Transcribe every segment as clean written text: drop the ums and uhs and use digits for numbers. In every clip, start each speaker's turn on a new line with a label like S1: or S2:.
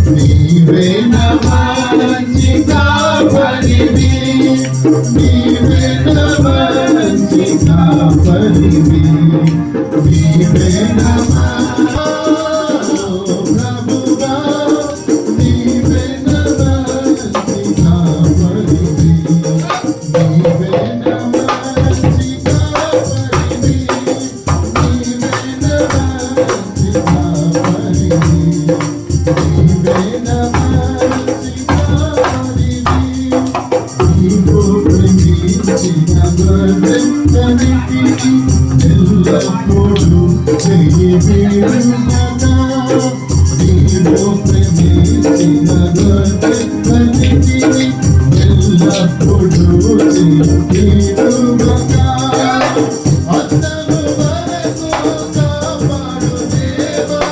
S1: నీవే నమంచి కాపరివి నీవే నమంచి కాపరివి నీవే నమంచి ప్రభువా నీవే నమంచి కాపరివి నీవే నమంచి కాపరివి నీవే నమంచి కాపరివి ఎల్లప్పుడూ చెయ్యి వీరునగా నీలో ప్రేమించిన గొర్రెలన్నిటిని ఎల్లప్పుడూ చెయ్యి వీరునగా అతను వరకు కాపాడు దేవా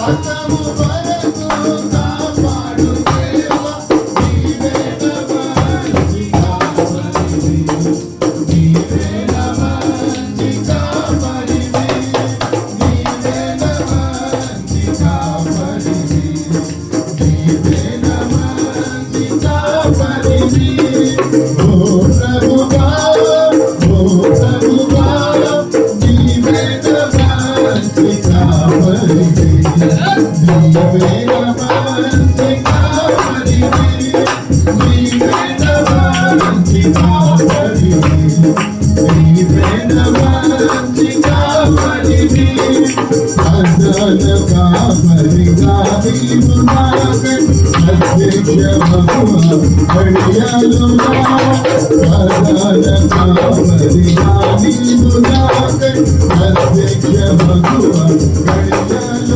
S1: అతను వరకు కాపాడు దేవా నీవే నమంచి కాపరివి నీవే నమంచి కాపరివి నీవే నమంచి కాపరివి నీవే నమంచి కాపరివి ఓ ప్రభువా నీవే నమంచి కాపరివి నీవే నమంచి కాపరివి నీవే నమంచి కాపరివి నీవే నమంచి కాపరివి అదన కాపరిగా నీవు నాకై ప్రత్యక్షమగువ హృదయాలునా అదన కాపరిగా నీవు నాకై ప్రత్యక్షమగువ హృదయాలునా